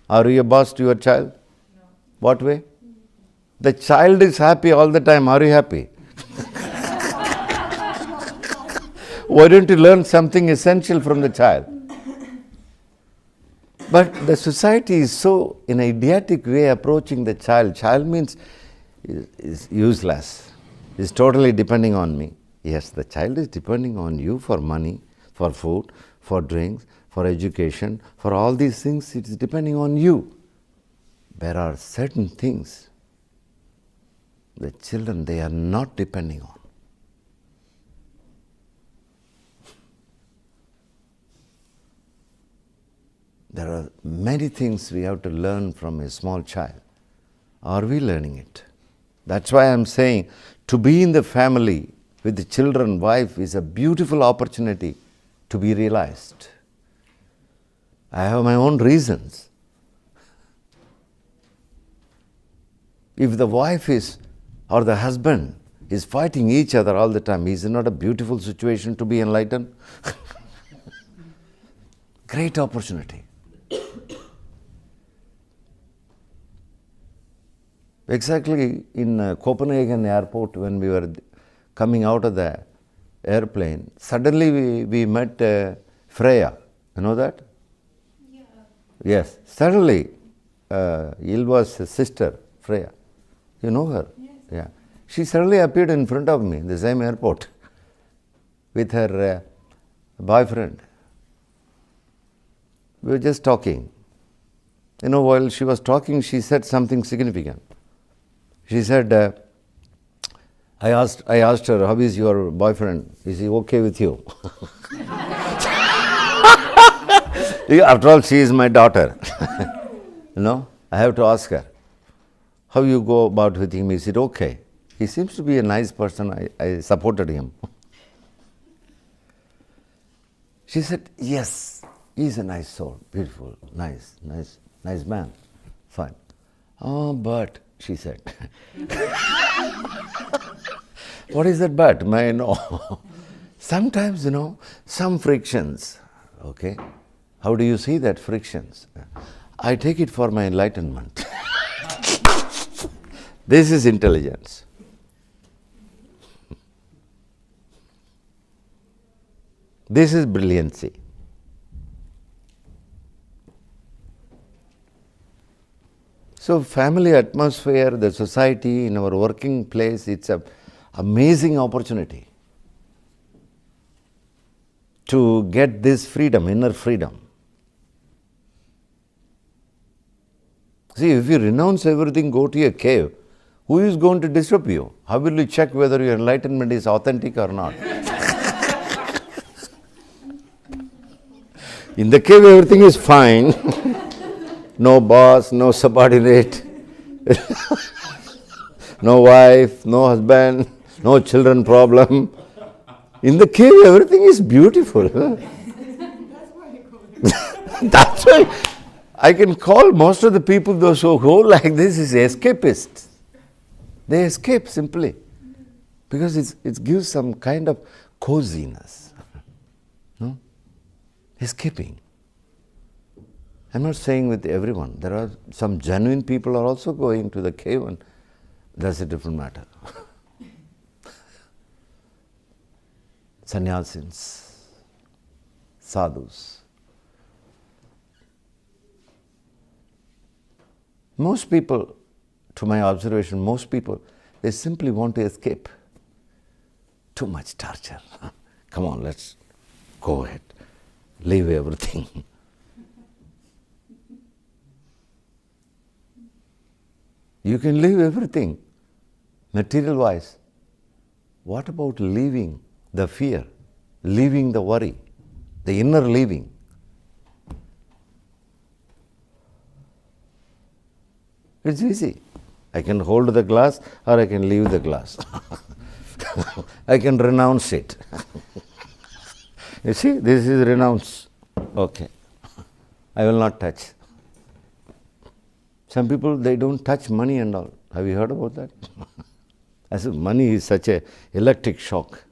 Are you a boss to your child? What way? The child is happy all the time. Are you happy? Why don't you learn something essential from the child? But the society is so in an idiotic way approaching the child. Child means is useless, is totally depending on me. Yes, the child is depending on you for money, for food, for drinks, for education, for all these things. It is depending on you. There are certain things the children, they are not depending on. There are many things we have to learn from a small child. Are we learning it? That's why I'm saying to be in the family with the children, wife is a beautiful opportunity to be realized. I have my own reasons. If the wife is or the husband is fighting each other all the time, is it not a beautiful situation to be enlightened? Great opportunity. Exactly in Copenhagen airport, when we were coming out of the airplane, suddenly we met Freya. You know that? Yeah. Yes. Suddenly, Ylva's sister, Freya. You know her? Yes. Yeah. She suddenly appeared in front of me in the same airport with her boyfriend. We were just talking. You know, while she was talking, she said something significant. She said, I asked her, how is your boyfriend? Is he okay with you? After all, she is my daughter. You know, I have to ask her, how you go about with him? Is it okay? He seems to be a nice person. I supported him. She said, yes, he's a nice soul, beautiful, nice man. Fine. Oh, but, she said. What is that but? May I know? Sometimes, you know, some frictions, okay? How do you see that frictions? I take it for my enlightenment. This is intelligence. This is brilliancy. So family atmosphere, the society, in our working place, it's an amazing opportunity to get this freedom, inner freedom. See, if you renounce everything, go to a cave, who is going to disturb you? How will you check whether your enlightenment is authentic or not? In the cave, everything is fine. No boss, no subordinate, no wife, no husband, no children problem. In the cave, everything is beautiful. That's why I can call most of the people, those who go like this, is escapists. They escape simply because it gives some kind of coziness. No? Escaping. I'm not saying with everyone. There are some genuine people are also going to the cave, and that's a different matter. Sannyasins, sadhus. Most people, to my observation, most people, they simply want to escape. Too much torture. Come on, let's go ahead. Leave everything. You can leave everything, material-wise. What about leaving the fear, leaving the worry, the inner leaving? It's easy. I can hold the glass or I can leave the glass. I can renounce it. You see, this is renounce. Okay. I will not touch. Some people, they don't touch money and all. Have you heard about that? I said, money is such an electric shock.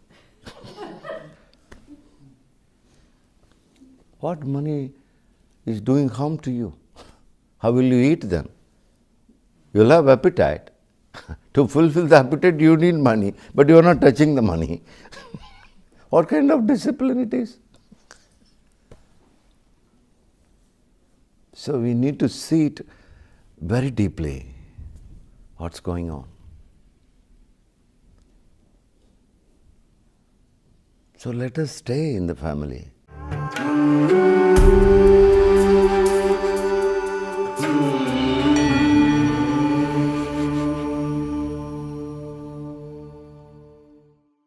What money is doing harm to you? How will you eat then? You'll have appetite. To fulfill the appetite, you need money, but you are not touching the money. What kind of discipline it is? So we need to see it very deeply, what's going on. So let us stay in the family.